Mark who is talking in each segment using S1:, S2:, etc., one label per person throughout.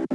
S1: Hey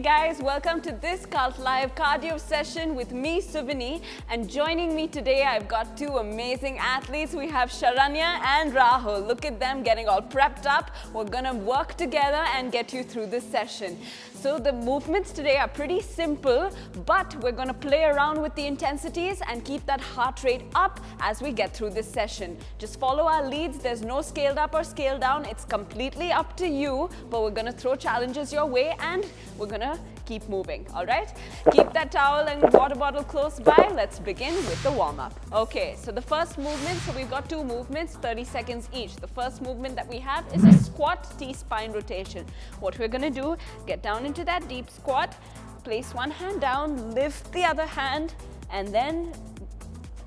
S1: guys, welcome to this Cult Live cardio session with me, Subhini, and joining me today I've got two amazing athletes. We have Sharanya and Rahul. Look at them getting all prepped up. We're gonna work together and get you through this session. So the movements today are pretty simple, but we're gonna play around with the intensities and keep that heart rate up as we get through this session. Just follow our leads. There's no scaled up or scaled down. It's completely up to you, but we're gonna throw challenges your way and we're gonna keep moving, all right? Keep that towel and water bottle close by. Let's begin with the warm-up. Okay, so the first movement, so we've got two movements, 30 seconds each. The first movement that we have is a squat T-spine rotation. What we're gonna do, get down into that deep squat, place one hand down, lift the other hand, and then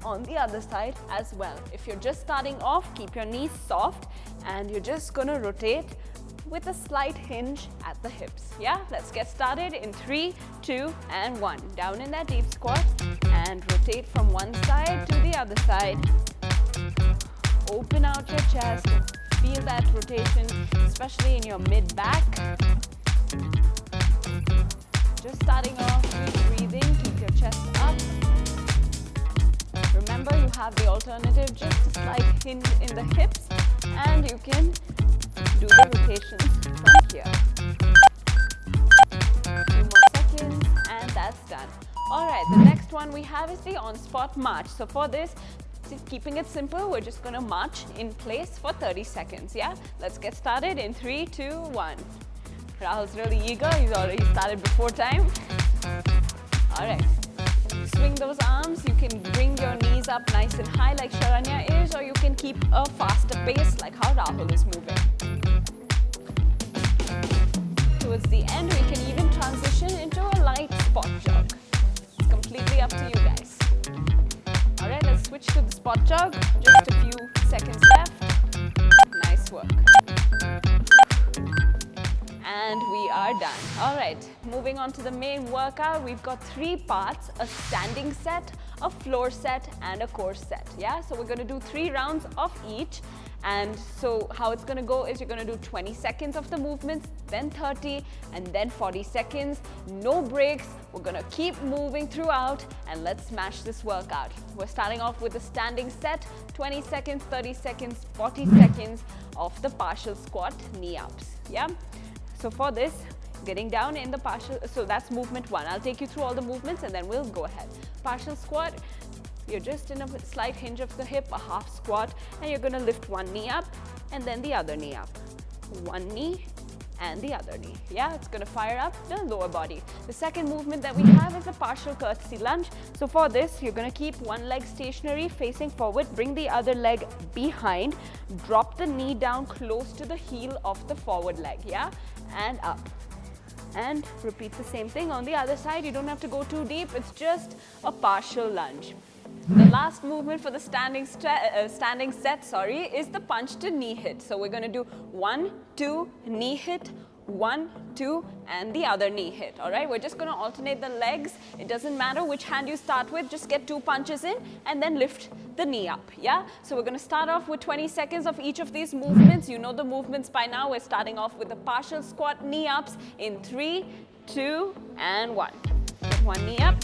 S1: on the other side as well. If you're just starting off, keep your knees soft, and you're just gonna rotate with a slight hinge at the hips. Yeah, let's get started in 3, 2, and 1. Down in that deep squat and rotate from one side to the other side. Open out your chest, feel that rotation, especially in your mid-back. Just starting off, keep breathing, keep your chest up. Remember, you have the alternative, just a slight hinge in the hips, and you can do the rotations from here. A few more seconds and that's done. Alright, the next one we have is the on-spot march. So for this, keeping it simple, we're just going to march in place for 30 seconds. Yeah, let's get started in 3, 2, 1. Rahul's really eager, he's already started before time. Alright, swing those arms. You can bring your knees up nice and high like Sharanya is, or you can keep a faster pace like how Rahul is moving. Towards the end, we can even transition into a light spot jog. It's completely up to you guys. Alright, let's switch to the spot jog. Just a few seconds left. Nice work. And we are done. Alright, moving on to the main workout. We've got 3 parts, a standing set, a floor set, and a core set. Yeah, so we're going to do 3 rounds of each. And so how it's going to go is you're going to do 20 seconds of the movements, then 30, and then 40 seconds. No breaks. We're going to keep moving throughout, and let's smash this workout. We're starting off with a standing set, 20 seconds, 30 seconds, 40 seconds of the partial squat knee ups. Yeah. So for this, getting down in the partial, so that's movement 1. I'll take you through all the movements and then we'll go ahead. Partial squat, you're just in a slight hinge of the hip, a half squat, and you're gonna lift one knee up and then the other knee up. One knee and the other knee. Yeah, it's gonna fire up the lower body. The second movement that we have is a partial curtsy lunge. So for this, you're gonna keep one leg stationary, facing forward, bring the other leg behind, drop the knee down close to the heel of the forward leg, yeah? And up. And repeat the same thing on the other side. You don't have to go too deep. It's just a partial lunge. The last movement for the standing set, is the punch to knee hit. So we're going to do 1, 2, knee hit, 1, 2, and the other knee hit. All right, we're just going to alternate the legs. It doesn't matter which hand you start with. Just get 2 punches in and then lift the knee up. Yeah, so we're going to start off with 20 seconds of each of these movements. You know the movements by now. We're starting off with the partial squat knee ups in 3, 2, and 1. Get one knee up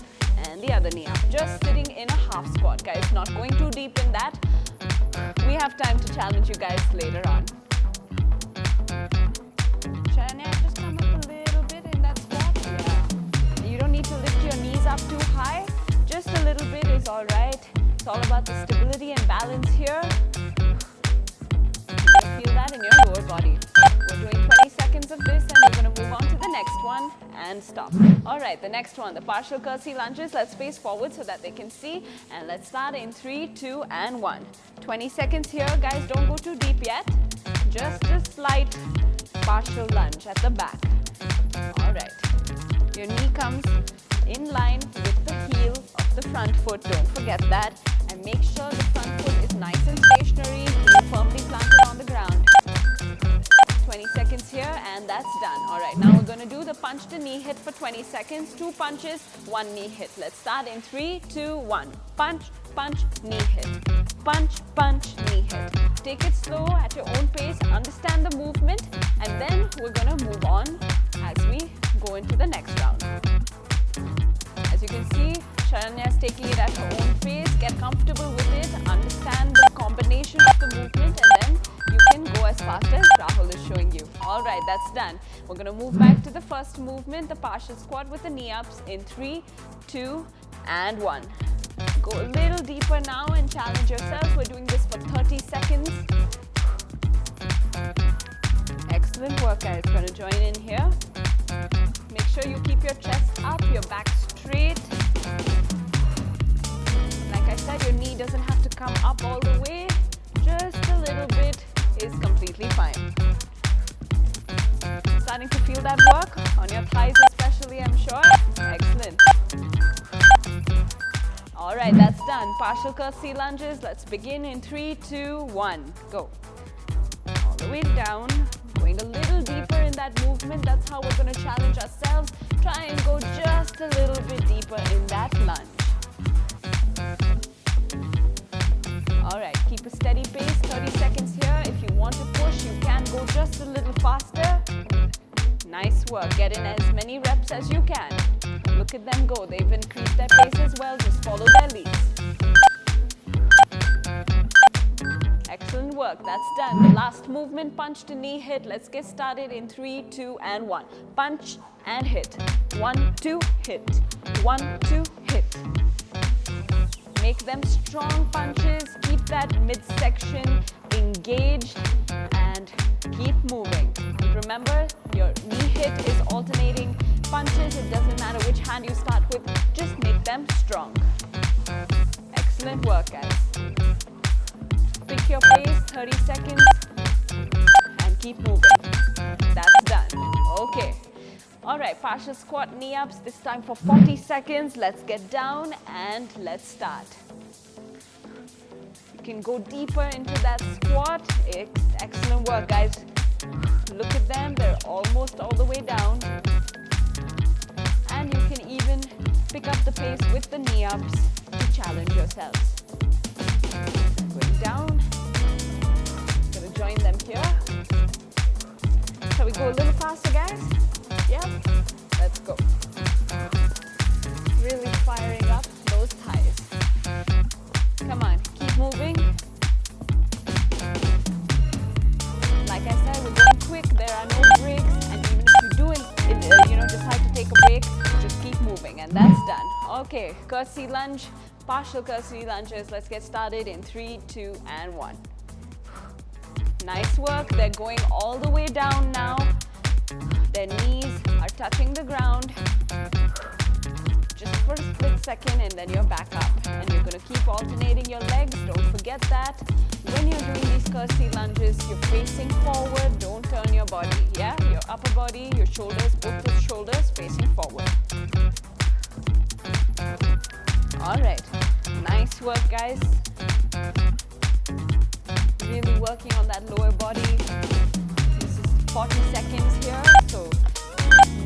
S1: and the other knee up. Just sitting in a half squat, guys. Not going too deep in that. We have time to challenge you guys later on. Sharanya, just come up a little bit in that squat. Yeah. You don't need to lift your knees up too high. Just a little bit is all right. It's all about the stability and balance here. You can feel that in your lower body. We're doing 20 seconds of this and we're going to move on to the next one and stop. All right, the next one, the partial curtsy lunges. Let's face forward so that they can see. And let's start in 3, 2, and 1. 20 seconds here. Guys, don't go too deep yet. Just a slight partial lunge at the back. All right. Your knee comes in line with the heel of the front foot. Don't forget that. And make sure the front foot is nice and stationary, firmly planted on the ground. 20 seconds here, and that's done. All right, now we're going to do the punch to knee hit for 20 seconds. 2 punches, 1 knee hit. Let's start in 3, 2, 1. Punch, punch, knee hit. Punch, punch, knee hit. Take it slow at your own pace, understand the movement, and then we're going to move on as we go into the next round. As you can see, Sharanya is taking it at her own pace. Get comfortable with it, understand the combination of the movement, and then you can go as fast as Rahul is showing you. All right, that's done. We're going to move back to the first movement, the partial squat with the knee ups in 3, 2, and 1. Go a little deeper now and challenge yourself. We're doing this for 30 seconds. Excellent work, guys. Going to join in here. Make sure you keep your chest up, your back straight. Like I said, your knee doesn't have to come up all the way. Just a little bit is completely fine. Starting to feel that work on your thighs especially, I'm sure. Excellent. All right, that's done. Partial curtsy lunges. Let's begin in 3, 2, 1. Go. All the way down. Going a little deeper in that movement. That's how we're going to challenge ourselves. Try and go just a little bit deeper in that lunge. All right, keep a steady pace. 30 seconds here. If you want to push, you can go just a little faster. Nice work. Get in as many reps as you can. Look at them go. They've increased their pace as well. Just follow their leads. Excellent work. That's done. The last movement, punch to knee hit. Let's get started in 3, 2, and 1. Punch and hit. 1, 2, hit. 1, 2, hit. Make them strong punches. Keep that midsection engaged and keep moving. Remember, your knee hit is alternating punches. It doesn't matter which hand you start with. Just make them strong. Excellent work, guys. Pick your pace, 30 seconds, and keep moving. That's done. Okay. All right, partial squat, knee ups, this time for 40 seconds. Let's get down and let's start. You can go deeper into that squat. Excellent work, guys. Look at them, they're almost all the way down. And you can even pick up the pace with the knee ups to challenge yourselves. Going down. Gonna join them here. Shall we go a little faster, guys? Yeah? Let's go. Really firing up those thighs. Come on, keep moving. Like I said, we're going quick. There are no breaks, and even if you do decide to take a break, just keep moving, and that's done. Okay, curtsy lunge, partial curtsy lunges. Let's get started in 3, 2, and 1. Nice work. They're going all the way down now. Their knees are touching the ground. Just for a split second, and then you're back up. And you're going to keep alternating your legs. Don't forget that. When you're doing these curtsy lunges, you're facing forward. Don't turn your body. Yeah, your upper body, your shoulders, both the shoulders facing forward. All right. Nice work, guys. Really working on that lower body. This is 40 seconds here, so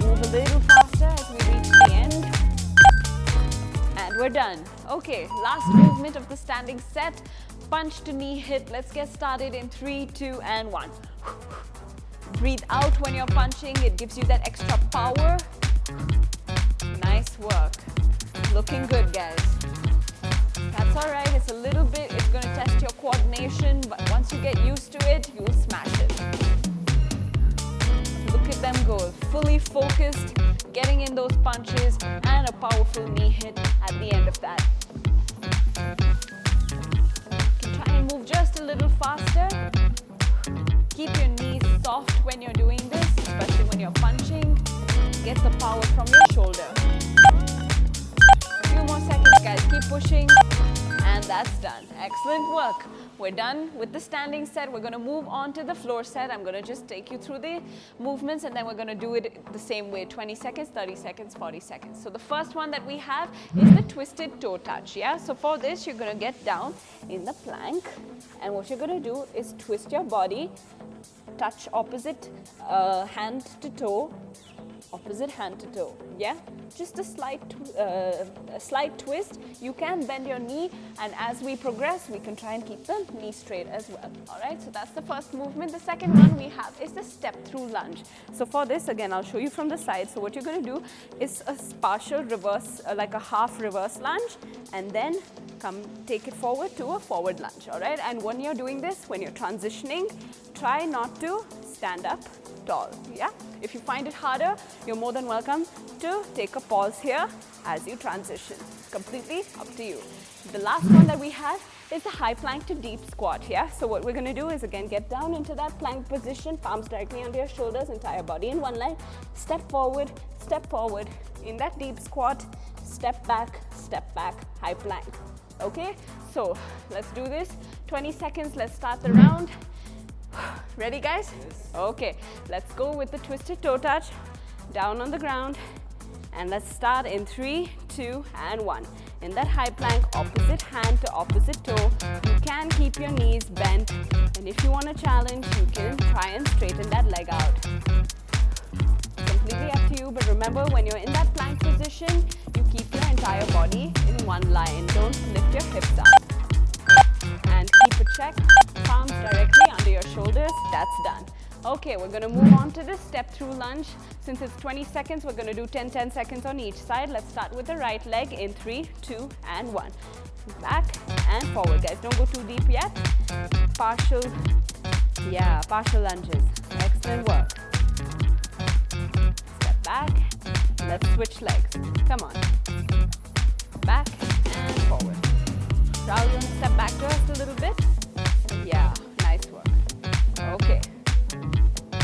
S1: move a little faster as we reach the end. And we're done. Okay, last movement of the standing set. Punch to knee hit. Let's get started in 3, 2, and 1. Breathe out when you're punching. It gives you that extra power. Nice work. Looking good, guys. That's all right. It's a little bit, it's going to test your coordination, but once you get used to it, you will smash it. Look at them go. Fully focused, getting in those punches, and a powerful knee hit at the end of that. You can try and move just a little faster. Keep your knees soft when you're doing this, especially when you're punching. Get the power from your shoulder. A few more seconds, guys. Keep pushing. And that's done. Excellent work. We're done with the standing set. We're going to move on to the floor set. I'm going to just take you through the movements, and then we're going to do it the same way. 20 seconds, 30 seconds, 40 seconds. So the first one that we have is the twisted toe touch. Yeah. So for this, you're going to get down in the plank. And what you're going to do is twist your body touch opposite hand to toe, opposite hand to toe, yeah? Just a slight twist. You can bend your knee, and as we progress, we can try and keep the knee straight as well, all right? So that's the first movement. The second one we have is the step through lunge. So for this, again, I'll show you from the side. So what you're gonna do is a partial reverse, like a half reverse lunge, and then take it forward to a forward lunge, all right? And when you're doing this, when you're transitioning, try not to stand up tall, yeah? If you find it harder, you're more than welcome to take a pause here as you transition. Completely up to you. The last one that we have is the high plank to deep squat, yeah? So what we're gonna do is, again, get down into that plank position, palms directly under your shoulders, entire body in one line, step forward, in that deep squat, step back, high plank. Okay, so let's do this. 20 seconds, let's start the round. Ready, guys?
S2: Yes.
S1: Okay, let's go with the twisted toe touch, down on the ground, and let's start in 3, 2, and 1. In that high plank, opposite hand to opposite toe, you can keep your knees bent, and if you want a challenge, you can try and straighten that leg out. Completely up to you, but remember, when you're in that plank position, you keep your entire body in one line. Don't lift your hips up. And keep a check, palms directly under your shoulders. That's done. Okay, we're going to move on to the step through lunge. Since it's 20 seconds, we're going to do 10 seconds on each side. Let's start with the right leg in 3, 2, and 1. Back and forward, guys. Don't go too deep yet. Partial lunges. Excellent work. Step back. Let's switch legs. Come on. Back and forward. Rahul, you want to step back just a little bit? Yeah, nice work. Okay.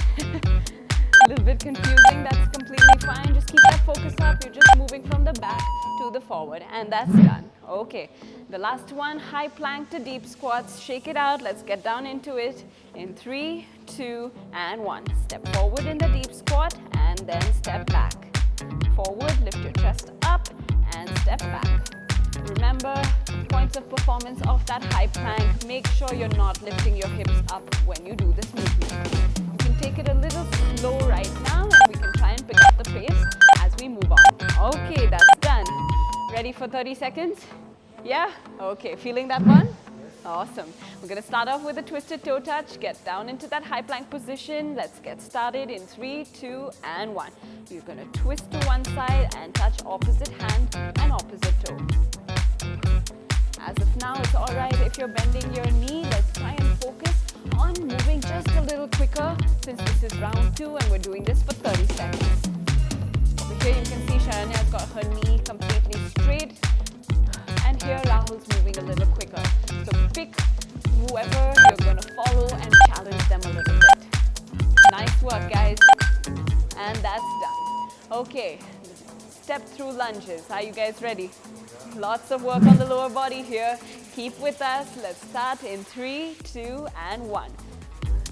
S1: A little bit confusing, that's completely fine. Just keep that focus up. You're just moving from the back to the forward, and that's done. Okay, the last one, high plank to deep squats. Shake it out. Let's get down into it in 3, 2, and 1. Step forward in the deep squat, and then step back. Forward, lift your chest up, and step back. Remember, points of performance of that high plank. Make sure you're not lifting your hips up when you do this movement. You can take it a little slow right now, and we can try and pick up the pace as we move on. Okay, that's done. Ready for 30 seconds? Yeah? Okay, feeling that one? Awesome. We're going to start off with a twisted toe touch. Get down into that high plank position. Let's get started in 3, 2, and 1. You're going to twist to one side and touch opposite hand and opposite toe. As of now, it's all right if you're bending your knee. Let's try and focus on moving just a little quicker, since this is round 2 and we're doing this for 30 seconds. Over here you can see Sharanya's got her knee completely straight, and here Rahul's moving a little quicker. So pick whoever you're going to follow and challenge them a little bit. Nice work, guys. And that's done. Okay, step through lunges. Are you guys ready? Lots of work on the lower body here. Keep with us. Let's start in 3, 2, and 1.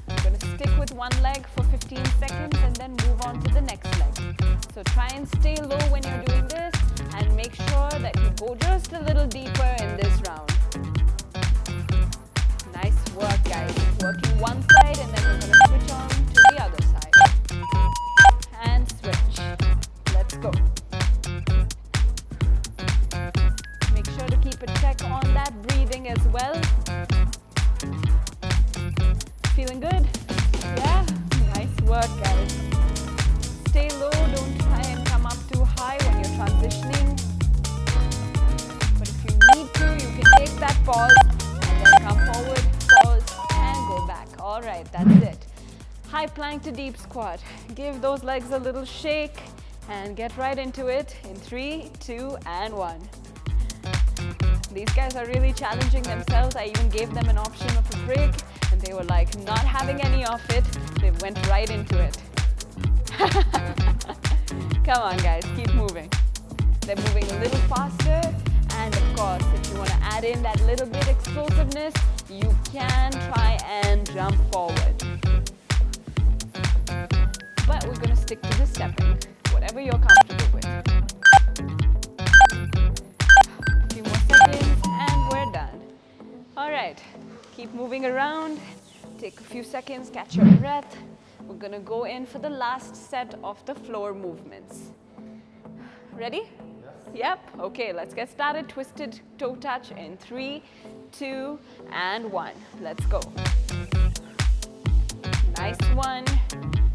S1: We're going to stick with one leg for 15 seconds and then move on to the next leg. So try and stay low when you're doing this, and make sure that you go just a little deeper in this round. Nice work, guys. Working one side, and then we're going to switch on to the other side. And switch. Let's go. Make sure to keep a check on that breathing as well. Feeling good? Yeah? Nice work, guys. Stay low, don't try and come up too high when you're transitioning. But if you need to, you can take that pause and then come forward, pause, and go back. All right, that's it. High plank to deep squat. Give those legs a little shake and get right into it in 3, 2, and 1. These guys are really challenging themselves. I even gave them an option of a break, and they were like not having any of it. They went right into it. Come on, guys, keep moving. They're moving a little faster, and of course, if you want to add in that little bit explosiveness, you can try and jump forward. But we're going to stick to the stepping, whatever you're comfortable with. A few more seconds, and we're done. All right, keep moving around. Take a few seconds, catch your breath. We're gonna go in for the last set of the floor movements. Ready? Yep. Okay, let's get started. Twisted toe touch in 3, 2, and 1. Let's go. Nice one.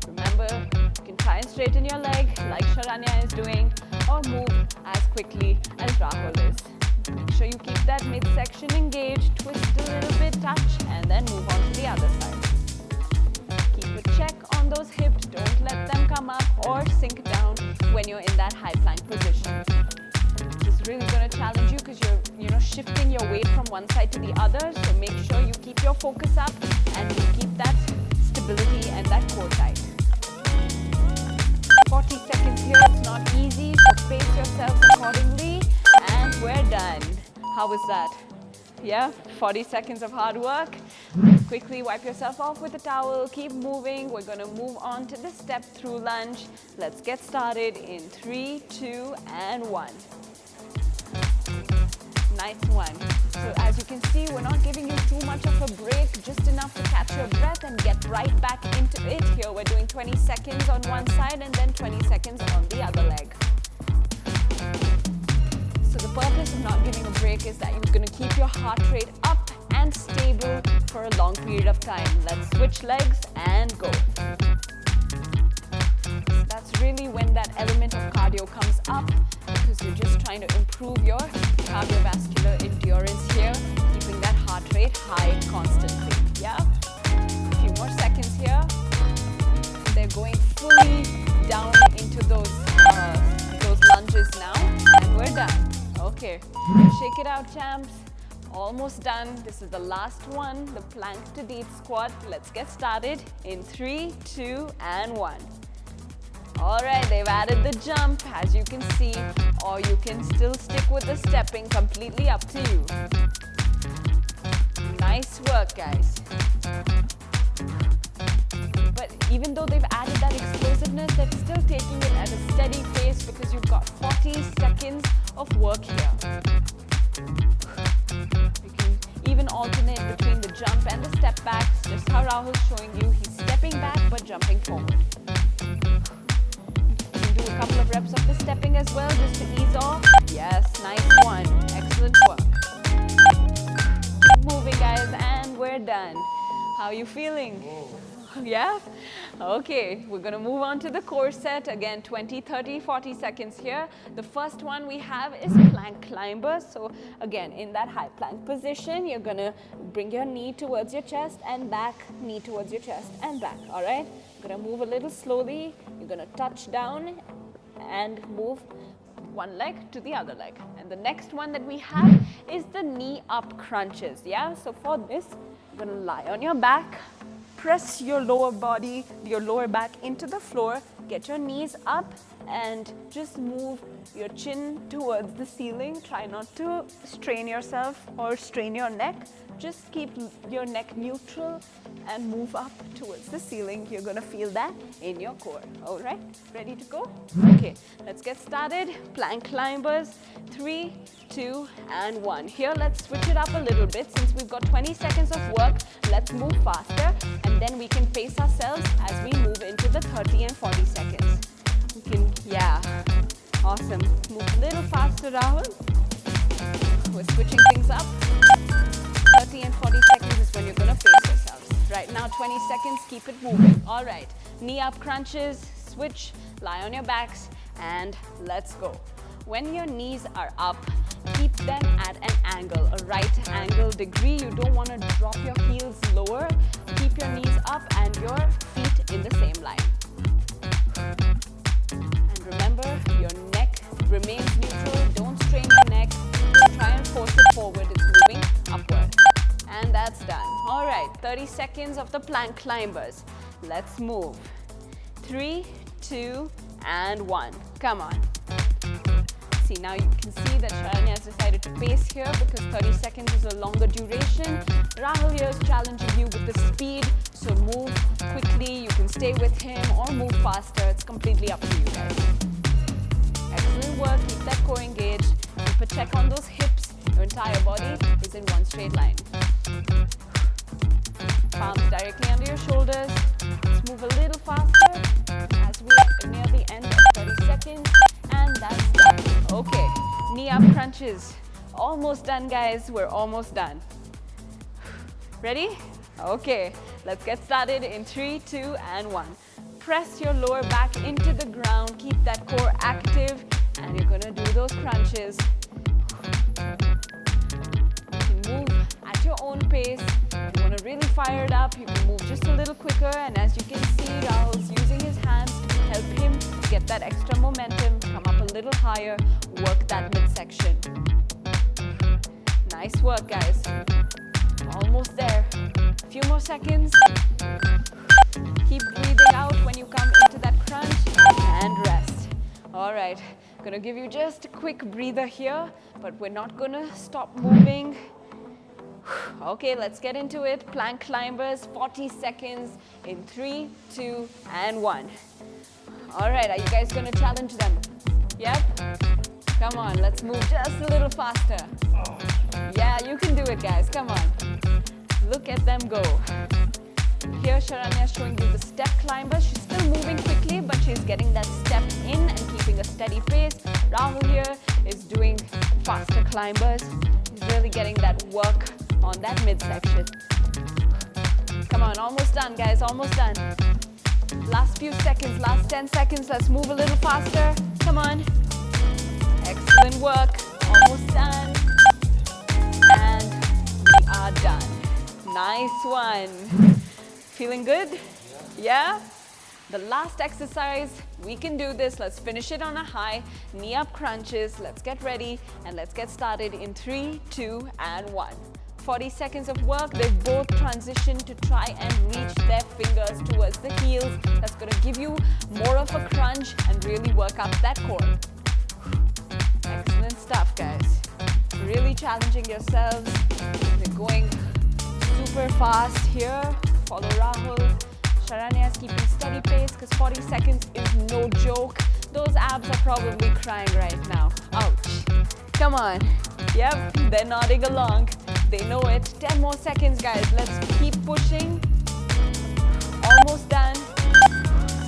S1: Remember, you can try and straighten your leg like Sharanya is doing, or move as quickly as Rahul is. Make sure you keep that midsection engaged, twist a little bit, touch, and then move on to the other side. Keep a check on those hips, don't let them come up or sink down when you're in that high plank position. This is really going to challenge you because you're shifting your weight from one side to the other, so make sure you keep your focus up and you keep that stability and that core tight. 40 seconds here, it's not easy, so pace yourself accordingly. And we're done. How was that? Yeah, 40 seconds of hard work. Quickly wipe yourself off with a towel. Keep moving. We're going to move on to the step through lunge. Let's get started in 3, 2, and 1. Nice one. So as you can see, we're not giving you too much of a break, just enough to catch your breath and get right back into it. Here we're doing 20 seconds on one side and then 20 seconds on the other leg. So the purpose of not giving a break is that you're going to keep your heart rate up and stable for a long period of time. Let's switch legs and go. So that's really when that element of cardio comes up, because you're just trying to improve your cardiovascular endurance here, keeping that heart rate high constantly. Yeah? A few more seconds here. They're going fully down into those lunges now, and we're done. Okay, shake it out, champs. Almost done. This is the last one, the plank to deep squat. Let's get started in 3, 2, and 1. All right, they've added the jump, as you can see, or you can still stick with the stepping, completely up to you. Nice work, guys. But even though they've added that explosiveness, they're still taking it at a steady pace because you've got 40 seconds of work here. You can even alternate between the jump and the step back, just how Rahul's showing you. He's stepping back but jumping forward. You can do a couple of reps of the stepping as well, just to ease off. Yes, nice one. Excellent work. Keep moving, guys, and we're done. How are you feeling? Whoa. Yeah? Okay, we're going to move on to the core set. Again, 20, 30, 40 seconds here. The first one we have is plank climbers. So again, in that high plank position, you're going to bring your knee towards your chest and back, knee towards your chest and back. All right? You're going to move a little slowly. You're going to touch down and move one leg to the other leg. And the next one that we have is the knee up crunches. Yeah? So for this, you're going to lie on your back. Press your lower body, your lower back into the floor, get your knees up and just move your chin towards the ceiling. Try not to strain yourself or strain your neck. Just keep your neck neutral and move up towards the ceiling. You're gonna feel that in your core. All right, ready to go? Okay, let's get started. Plank climbers, 3, 2, and 1. Here, let's switch it up a little bit. Since we've got 20 seconds of work, let's move faster, and then we can pace ourselves as we move into the 30 and 40 seconds. We can, yeah, awesome. Move a little faster, Rahul. We're switching things up. 30 and 40 seconds is when you're gonna pace yourselves. Right now, 20 seconds, keep it moving. All right, knee up crunches, switch, lie on your backs, and let's go. When your knees are up, keep them at an angle, a right angle degree. You don't want to drop your heels lower. Keep your knees up and your feet in the same line. And remember, your neck remains neutral. Don't strain your neck. Don't try and force it forward. It's moving upward. And that's done. All right, 30 seconds of the plank climbers. Let's move. 3, 2, and 1. Come on. See, now you can see that Sharanya has decided to pace here because 30 seconds is a longer duration. Rahul here is challenging you with the speed, so move quickly. You can stay with him or move faster. It's completely up to you guys. Excellent work. Keep that core engaged. Keep a check on those hips. Your entire body is in one straight line. Palms directly under your shoulders. Let's move a little faster as we near the end of 30 seconds. And that's done. Okay, knee up crunches. Almost done, guys. We're almost done. Ready? Okay, let's get started in 3, 2, and 1. Press your lower back into the ground. Keep that core active, and you're gonna do those crunches. You can move at your own pace. If you wanna really fire it up, you can move just a little quicker. And as you can see, Rahul's using his hands to help him get that extra momentum, come up a little higher, work that midsection. Nice work, guys. Almost there. A few more seconds. Keep breathing out when you come into that crunch and rest. All right, gonna give you just a quick breather here, but we're not gonna stop moving. Okay, let's get into it. Plank climbers, 40 seconds in 3, 2, and 1. All right, are you guys gonna challenge them? Yep? Come on, let's move just a little faster. Yeah, you can do it, guys. Come on. Look at them go. Here, Sharanya is showing you the step climber. She's still moving quickly, but she's getting that step in and keeping a steady pace. Rahul here is doing faster climbers. He's really getting that work on that midsection. Come on, almost done, guys. Almost done. Last few seconds, last 10 seconds. Let's move a little faster. Come on. Excellent work. Almost done. And we are done. Nice one. Feeling good? Yeah? The last exercise, we can do this. Let's finish it on a high. Knee up crunches. Let's get ready and let's get started in 3, 2, and 1. 40 seconds of work. They've both transitioned to try and reach their fingers towards the heels. That's going to give you more of a crunch and really work up that core. Excellent stuff, guys. Really challenging yourselves. They're going super fast here. Follow Rahul. Sharanya is keeping steady pace because 40 seconds is no joke. Those abs are probably crying right now. Ouch. Come on. Yep, they're nodding along. They know it. 10 more seconds, guys. Let's keep pushing. Almost done.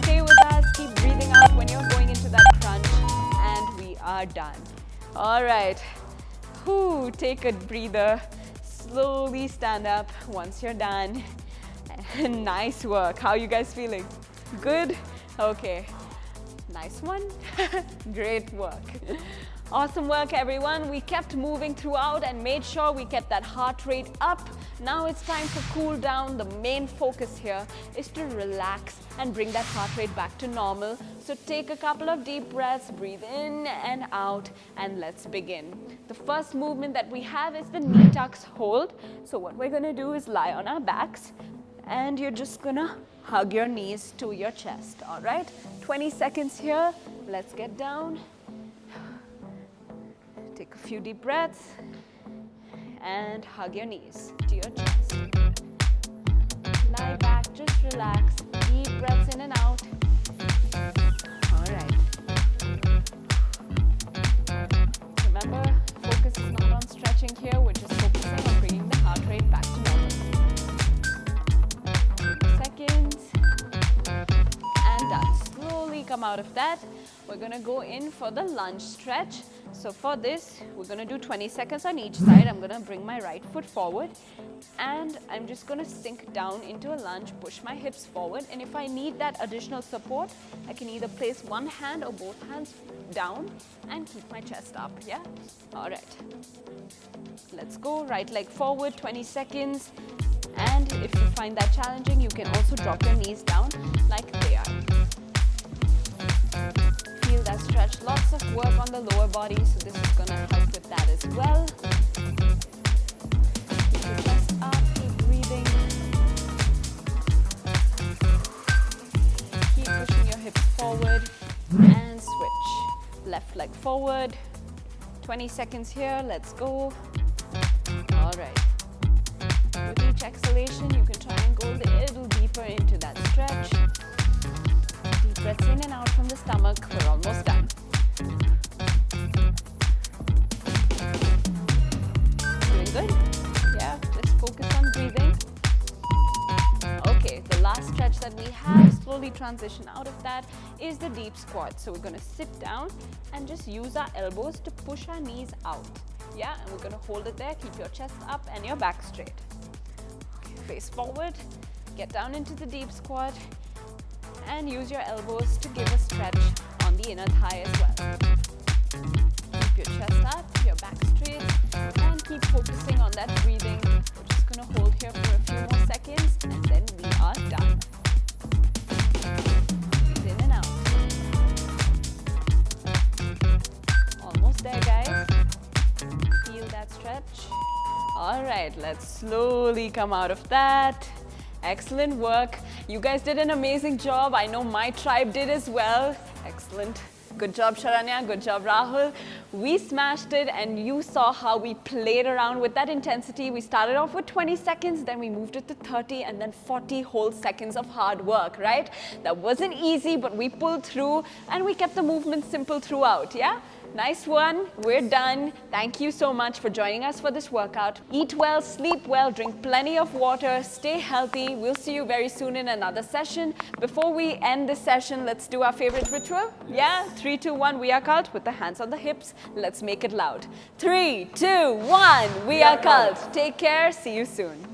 S1: Stay with us. Keep breathing out when you're going into that crunch. And we are done. All right. Whew, take a breather. Slowly stand up once you're done. Nice work. How are you guys feeling? Good? Okay. Nice one. Great work. Awesome work, everyone. We kept moving throughout and made sure we kept that heart rate up. Now it's time for cool down. The main focus here is to relax and bring that heart rate back to normal. So take a couple of deep breaths, breathe in and out, and let's begin. The first movement that we have is the knee tucks hold. So what we're gonna do is lie on our backs and you're just gonna hug your knees to your chest, all right? 20 seconds here. Let's get down. Take a few deep breaths and hug your knees to your chest. Lie back, just relax. Deep breaths in and out. All right. Remember, focus is not on stretching here. We're just focusing on bringing the heart rate back to normal. 20 seconds. And done. Slowly come out of that. We're going to go in for the lunge stretch. So for this, we're going to do 20 seconds on each side. I'm going to bring my right foot forward and I'm just going to sink down into a lunge, push my hips forward. And if I need that additional support, I can either place one hand or both hands down and keep my chest up, yeah? All right. Let's go. Right leg forward, 20 seconds. And if you find that challenging, you can also drop your knees down like they are. Feel that stretch. Lots of work on the lower body, so this is going to help with that as well. Keep your chest up, keep breathing. Keep pushing your hips forward and switch. Left leg forward. 20 seconds here, let's go. All right. With each exhalation, you can try and go a little deeper into that stretch. Deep breaths in and out from the stomach. We're almost done. Doing good? Yeah, just focus on breathing. transition out of that is the deep squat. So we're going to sit down and just use our elbows to push our knees out. Yeah, and we're going to hold it there. Keep your chest up and your back straight. Face forward, get down into the deep squat, and use your elbows to give a stretch on the inner thigh as well. Keep your chest up, your back straight, and keep focusing on that breathing. We're just going to hold here for a few more seconds, and then we are done. Breathe in and out. Almost there, guys. Feel that stretch. All right, let's slowly come out of that. Excellent work. You guys did an amazing job. I know my tribe did as well. Excellent. Good job, Sharanya. Good job, Rahul. We smashed it, and you saw how we played around with that intensity. We started off with 20 seconds, then we moved it to 30, and then 40 whole seconds of hard work, right? That wasn't easy, but we pulled through, and we kept the movement simple throughout, yeah? Nice one. We're done. Thank you so much for joining us for this workout. Eat well, sleep well, drink plenty of water, stay healthy. We'll see you very soon in another session. Before we end this session, let's do our favorite ritual. Yeah? 3, 2, 1, we are cult. With the hands on the hips, let's make it loud. 3, 2, 1, we are cult. Take care. See you soon.